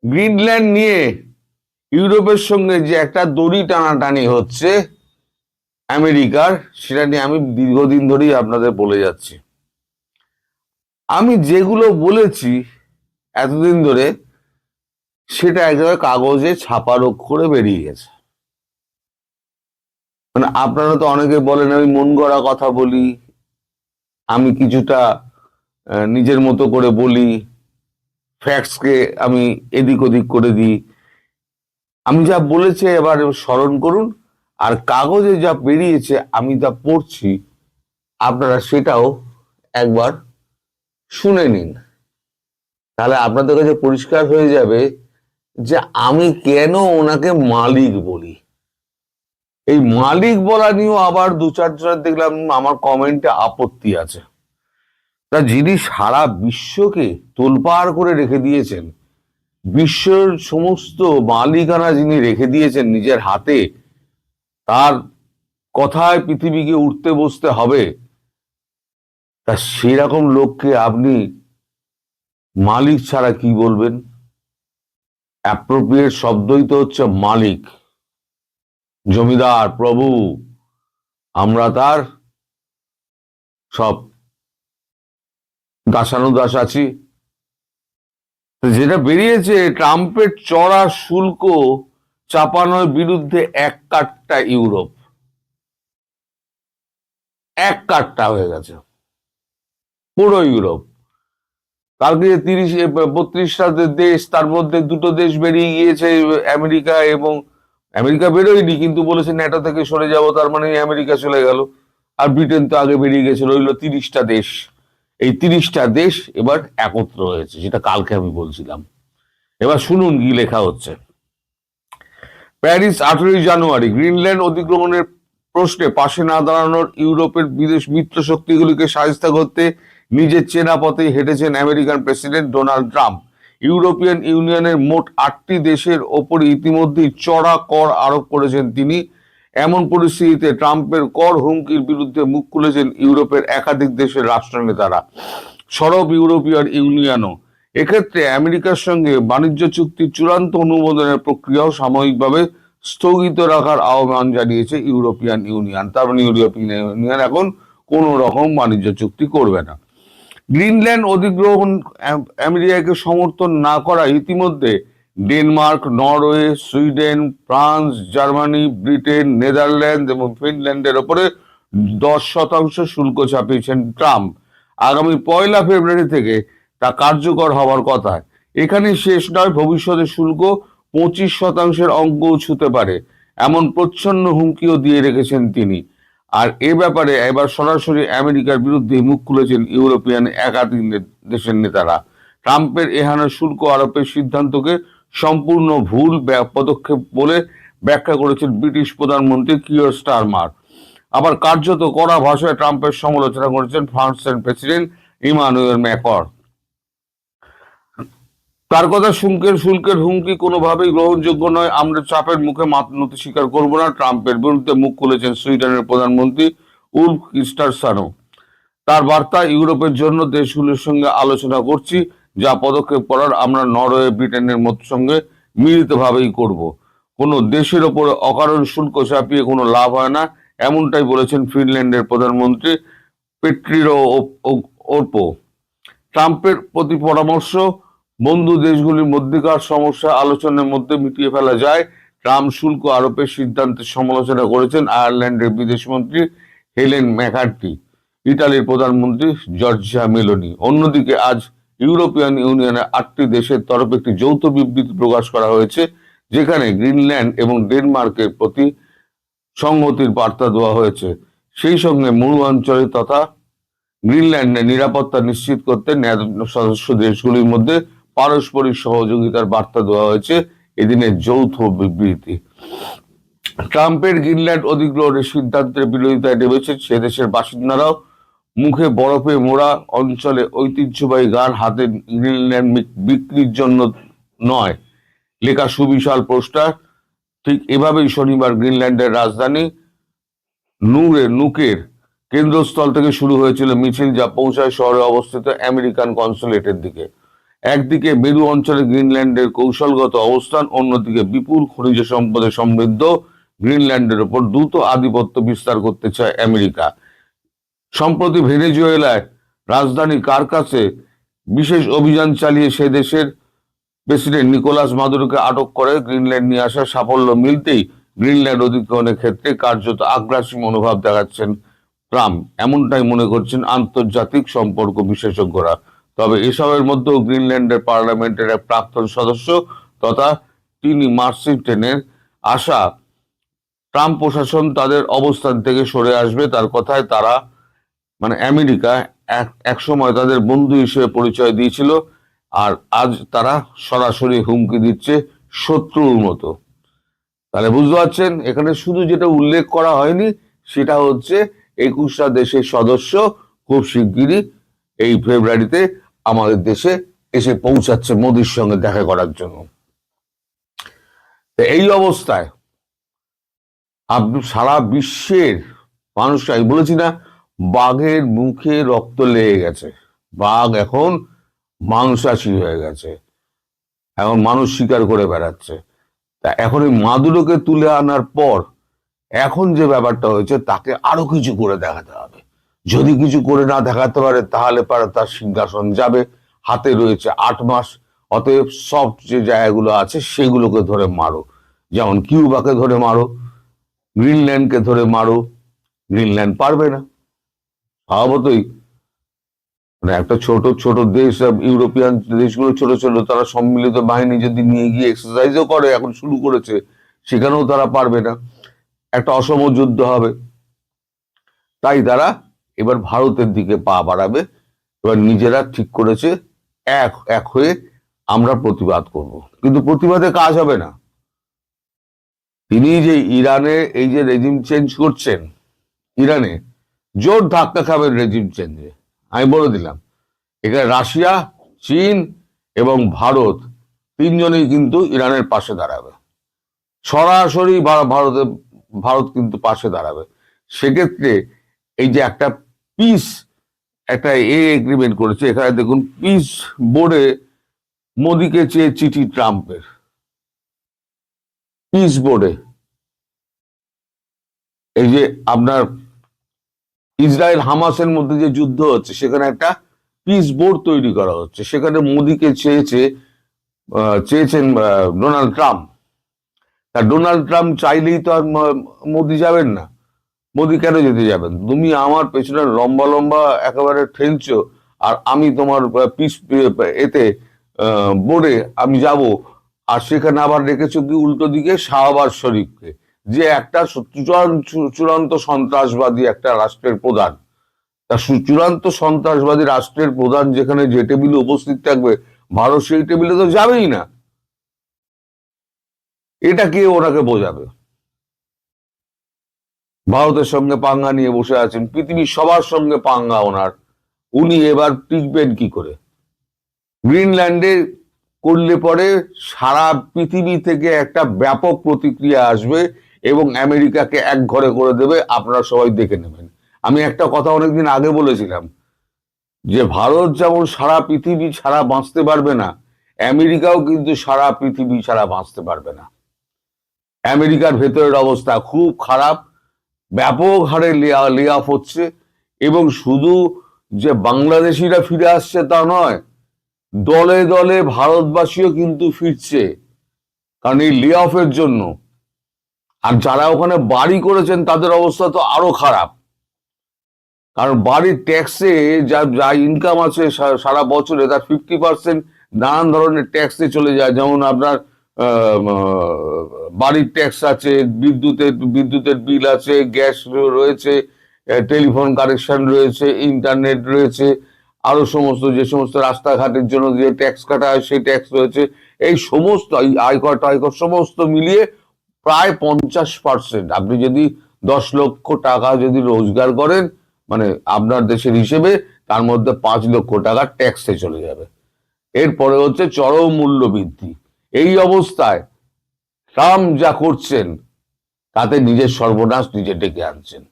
Greenland নিয়ে ইউরোপের সঙ্গে যে একটা দড়ি টানাটানি হচ্ছে আমেরিকার, সেটা নিয়ে আমি দীর্ঘদিন ধরেই আপনাদের বলে যাচ্ছি। আমি যেগুলো বলেছি এতদিন ধরে, সেটা এক জায়গায় কাগজে ছাপার অক্ষরে বেরিয়ে গেছে। মানে আপনারা তো অনেকে বলেন আমি মন গড়া কথা বলি, আমি কিছুটা নিজের মতো করে বলি, ফ্যাক্টসকে আমি এদিক ওদিক করে দিই। আমি যা বলেছি এবার স্মরণ করুন, আর কাগজে যা বেরিয়েছে আমি যা পড়ছি আপনারা সেটাও একবার শুনে নিন। তাহলে আপনাদের কাছে পরিষ্কার হয়ে যাবে যে আমি কেন ওনাকে মালিক বলি। এই মালিক বলা নিয়েও আবার দু চারজনের দেখলাম আমার কমেন্টে আপত্তি আছে। তা যিনি সারা বিশ্বকে তোলপাড় করে রেখে দিয়েছেন, বিশ্বের সমস্ত মালিকানা যিনি রেখে দিয়েছেন নিজের হাতে, তার কথায় পৃথিবীকে উঠতে বসতে হবে, তা সেরকম লোককে আপনি মালিক ছাড়া কি বলবেন? অ্যাপ্রোপ্রিয়েট শব্দই তো হচ্ছে মালিক, জমিদার, প্রভু। আমরা তার সব দাসানুদাস আছি। যেটা বেরিয়েছে, ট্রাম্পের চড়া শুল্ক চাপানোর বিরুদ্ধে এক কাট্টা ইউরোপ, এক কাট্টা হয়ে গেছে পুরো ইউরোপ। কালকে 32টা দেশ, তার মধ্যে দুটো দেশ বেরিয়ে গিয়েছে, আমেরিকা, এবং আমেরিকা বেরোয়নি কিন্তু বলেছে ন্যাটো থেকে সরে যাব, তার মানে আমেরিকা চলে গেল। আর ব্রিটেন তো আগে বেরিয়ে গেছে, রইল 30টা দেশ। এই 30টা দেশ এবার একত্র হয়েছে, যেটা কালকে আমি বলছিলাম। এবার শুনুন কি লেখা হচ্ছে। প্যারিস 18 জানুয়ারি, গ্রিনল্যান্ড অধিগ্রহণের প্রশ্নে পাশে না দাঁড়ানোর ইউরোপের বিদেশ মিত্র শক্তিগুলিকে সাহায্য করতে নিজের চেনা পথেই হেঁটেছেন American president Donald Trump. European ইউনিয়নের মোট 8টি দেশের ওপর ইতিমধ্যেই চড়া কর আরোপ করেছেন তিনি। এমন পরিস্থিতিতে ট্রাম্পের কর হুমকির বিরুদ্ধে মুখ খুলেছেন ইউরোপের একাধিক দেশের রাষ্ট্রনেতারা, সরব ইউরোপিয়ান ইউনিয়নও। এক্ষেত্রে আমেরিকার সঙ্গে বাণিজ্য চুক্তির চূড়ান্ত অনুমোদনের প্রক্রিয়াও সাময়িকভাবে স্থগিত রাখার আহ্বান জানিয়েছে ইউরোপিয়ান ইউনিয়ন। তার মানে ইউরোপিয়ান ইউনিয়ন এখন কোন রকম বাণিজ্য চুক্তি করবে না। গ্রিনল্যান্ড অধিগ্রহণ আমেরিকাকে সমর্থন না করা ইতিমধ্যে Denmark, Norway, Sweden, France, Germany, Britain, Netherland এবং ফিনল্যান্ডের ওপরে 10% শুল্ক চাপিয়েছেন ট্রাম্প। আগামী 1 ফেব্রুয়ারি থেকে তা কার্যকর হওয়ার কথা। এখানে শেষ নয়, ভবিষ্যতে শুল্ক 25% অঙ্কও ছুঁতে পারে, এমন প্রচ্ছন্ন হুমকিও দিয়ে রেখেছেন তিনি। আর এ ব্যাপারে এবার সরাসরি আমেরিকার বিরুদ্ধে মুখ খুলেছেন ইউরোপিয়ান একাধিক দেশের নেতারা। ট্রাম্পের এহানো শুল্ক আরোপের সিদ্ধান্তকে সম্পূর্ণ ভুল পদক্ষেপ বলে ব্যাখ্যা করেছেন ব্রিটিশ প্রধানমন্ত্রী কিয়ার স্টারমার। আবার কার্যত কড়া ভাষায় ট্রাম্পের সমালোচনা করেছেন ফ্রান্সের প্রেসিডেন্ট ইমানুয়েল ম্যাক্রন। তার কথা, শুল্কের হুমকি কোনোভাবেই গ্রহণযোগ্য নয়, আমরা চাপের মুখে মাথা নত স্বীকার করব না। ট্রাম্পের বিরুদ্ধে মুখ খুলেছেন সুইডেনের প্রধানমন্ত্রী উলফ ক্রিস্টারসনও। তার বার্তা, ইউরোপের জন্য দেশগুলোর সঙ্গে আলোচনা করছি, যা পদক্ষেপ করার আমরা নরওয়ে, ব্রিটেনের সঙ্গে মিলিতভাবেই করব। কোনো দেশের ওপরে অকারণ শুল্ক চাপিয়ে কোনো লাভ হয় না, এমনটাই বলেছেন ফিনল্যান্ডের প্রধানমন্ত্রী পেট্রিরো ওরপো। ট্রাম্পের প্রতি পরামর্শ, বন্ধু দেশগুলির মধ্যকার সমস্যা আলোচনার মধ্যে মিটিয়ে ফেলা যায়। ট্রাম্প শুল্ক আরোপের সিদ্ধান্তের সমালোচনা করেছেন আয়ারল্যান্ডের বিদেশমন্ত্রী হেলেন ম্যাকার্টি, ইতালির প্রধানমন্ত্রী জর্জিয়া মেলোনি। অন্যদিকে আজ ইউরোপিয়ান ইউনিয়নের 8টি দেশের তরফে একটি যৌথ বিবৃতি প্রকাশ করা হয়েছে, যেখানে গ্রিনল্যান্ড এবং ডেনমার্কের প্রতি সংহতির বার্তা দেওয়া হয়েছে। সেই সঙ্গে মরু অঞ্চলে তথা গ্রিনল্যান্ডের নিরাপত্তা নিশ্চিত করতে সদস্য দেশগুলির মধ্যে পারস্পরিক সহযোগিতার বার্তা দেওয়া হয়েছে এদিনের যৌথ বিবৃতি। ট্রাম্পের গ্রিনল্যান্ড অধিগ্রহণের সিদ্ধান্তের বিরোধিতায় নেমেছেন সে দেশের বাসিন্দারাও। মুখে বরফে মোড়া অঞ্চলে ঐতিহ্যবাহী গান হাতে গ্রিনল্যান্ড বিক্রির জন্য নয় লেখা সুবিশাল পোস্টার। ঠিক এভাবেই শনিবার গ্রিনল্যান্ডের রাজধানী নুকের কেন্দ্রস্থল থেকে শুরু হয়েছিল মিছিল, যা পৌঁছায় শহরে অবস্থিত আমেরিকান কনসুলেটের দিকে। একদিকে মেরু অঞ্চলে গ্রিনল্যান্ডের কৌশলগত অবস্থান, অন্যদিকে বিপুল খনিজ সম্পদে সমৃদ্ধ গ্রিনল্যান্ডের উপর দ্রুত আধিপত্য বিস্তার করতে চায় আমেরিকা। সম্প্রতি ভেনেজুয়েলায় রাজধানী কারকাসে বিশেষ অভিযান চালিয়ে সে দেশের প্রেসিডেন্ট নিকোলাস মাদুরোকে আটক করে গ্রিনল্যান্ড নিয়ে আসার সাফল্য মিলতেই গ্রিনল্যান্ড অধিগ্রহণের ক্ষেত্রে কার্যত আগ্রাসী মনোভাব দেখাচ্ছেন ট্রাম্প, এমনটাই মনে করছেন আন্তর্জাতিক সম্পর্ক বিশেষজ্ঞরা। তবে এসবের মধ্যেও গ্রিনল্যান্ডের পার্লামেন্টের এক প্রাক্তন সদস্য তথা তিনি মার্সিটেনের আশা ট্রাম্প প্রশাসন তাদের অবস্থান থেকে সরে আসবে। তার কথায় তারা আমেরিকা এক সময় তাদের বন্ধু হিসেবে পরিচয় দিয়েছিল, আর আজ তারা সরাসরি হুমকি দিচ্ছে শত্রুর মতো। তাহলে বুঝতে পারছেন, এখানে শুধু যেটা উল্লেখ করা হয়নি সেটা হচ্ছে 21টা দেশের সদস্য খুব শিগগিরই এই ফেব্রুয়ারিতে আমাদের দেশে এসে পৌঁছাচ্ছে মোদির সঙ্গে দেখা করার জন্য। এই অবস্থায় আপনি সারা বিশ্বের মানুষরা, আমি বলেছি না, বাঘের মুখে রক্ত লেগে গেছে, বাঘ এখন মাংসাশী হয়ে গেছে, এখন মানুষ শিকার করে বেড়াচ্ছে। তা এখন এই মাদুরোকে তুলে আনার পর এখন যে ব্যাপারটা হয়েছে তাকে আরো কিছু করে দেখাতে হবে। যদি কিছু করে না দেখাতে পারে তাহলে পারে তার সিংহাসন যাবে। হাতে রয়েছে 8 মাস, অতএব সফট যে জায়গাগুলো আছে সেগুলোকে ধরে মারো, যেমন কিউবাকে ধরে মারো, গ্রিনল্যান্ডকে ধরে মারো। গ্রিনল্যান্ড পারবে না স্বভাবতই, একটা ছোট ছোট দেশ, ইউরোপিয়ান দেশগুলো ছোট ছোট, তারা সম্মিলিত বাহিনী যদি নিয়ে গিয়ে এক্সারসাইজও করে, এখন শুরু করেছে, সেখানেও তারা পারবে না, একটা অসম যুদ্ধ হবে। তাই তারা এবার ভারতের দিকে পা বাড়াবে। এবার নিজেরা ঠিক করেছে এক এক হয়ে আমরা প্রতিবাদ করব, কিন্তু প্রতিবাদে কাজ হবে না। তিনি যে ইরানে এই যে রেজিম চেঞ্জ করছেন, ইরানে জোর ধাক্কা খাবেন রেজিম চেঞ্জে, আমি বলে দিলাম। এখানে রাশিয়া, চীন এবং ভারত তিনজনেই কিন্তু ইরানের পাশে দাঁড়াবে, সরাসরি ভারত কিন্তু পাশে দাঁড়াবে। সেক্ষেত্রে এই যে একটা পিস, একটা এগ্রিমেন্ট করেছে, এখানে দেখুন পিস বোর্ডে মোদিকে চেয়ে চিঠি ট্রাম্পের, পিস বোর্ডে। এই যে আপনার ইসরায়েল হামাসের মধ্যে যে যুদ্ধ হচ্ছে সেখানে একটা পিস বোর্ড তৈরি করা হচ্ছে, সেখানে মোদিকে চেয়েছেন ডোনাল্ড ট্রাম্প। তা ডোনাল্ড ট্রাম্প চাইলেই তো আর মোদি যাবেন না। মোদি কেন যেতে যাবেন? তুমি আমার পেছনে লম্বা লম্বা একেবারে ঠেলছো, আর আমি তোমার পিস এতে বোর্ডে আমি যাব, আর সেখানে আবার রেখেছো কি উল্টো দিকে শাহবাজ শরীফকে, যে একটা চূড়ান্ত সন্ত্রাসবাদী একটা রাষ্ট্রের প্রধান। তা চূড়ান্ত সন্ত্রাসবাদী রাষ্ট্রের প্রধান যেখানে যে টেবিলে উপস্থিত থাকবে, ভারত সেই টেবিলে তো যাবেই না। এটা কে ওনাকে বোঝাবে? ভারতের সঙ্গে পাঙ্গা নিয়ে বসে আছেন, পৃথিবীর সবার সঙ্গে পাঙ্গা ওনার, উনি এবার টিকবেন কি করে? গ্রিনল্যান্ডে করলে পরে সারা পৃথিবী থেকে একটা ব্যাপক প্রতিক্রিয়া আসবে এবং আমেরিকাকে এক ঘরে করে দেবে, আপনারা সবাই দেখে নেবেন। আমি একটা কথা অনেকদিন আগে বলেছিলাম যে ভারত যেমন সারা পৃথিবী ছাড়া বাঁচতে পারবে না, আমেরিকাও কিন্তু সারা পৃথিবী ছাড়া বাঁচতে পারবে না। আমেরিকার ভেতরের অবস্থা খুব খারাপ, ব্যাপক হারে লে অফ হচ্ছে, এবং শুধু যে বাংলাদেশিরা ফিরে আসছে তা নয়, দলে দলে ভারতবাসীও কিন্তু ফিরছে, কারণ এই লে অফের জন্য। আর যারা ওখানে বাড়ি করেছেন তাদের অবস্থা তো আরো খারাপ, কারণ বাড়ির ট্যাক্সে যা ইনকাম আছে সারা বছরে তার 50% নানান ধরনের ট্যাক্সে চলে যায়। যেমন আপনার বাড়ির ট্যাক্স আছে, বিদ্যুতের বিল আছে, গ্যাস রয়েছে, টেলিফোন কানেকশন রয়েছে, ইন্টারনেট রয়েছে, আরো সমস্ত যে সমস্ত রাস্তাঘাটের জন্য যে ট্যাক্স কাটা হয় সেই ট্যাক্স রয়েছে। এই সমস্ত আয়কর টায়কর সমস্ত মিলিয়ে প্রায় 50%। আপনি যদি 10 লক্ষ টাকা যদি রোজগার করেন, আপনার দেশের হিসেবে তার মধ্যে 5 লক্ষ টাকা ট্যাক্সে চলে যাবে। এরপরে হচ্ছে চরম মূল্য বৃদ্ধি। এই অবস্থায় ট্রাম্প যা করছেন তাতে নিজের সর্বনাশ নিজে ডেকে আনছেন।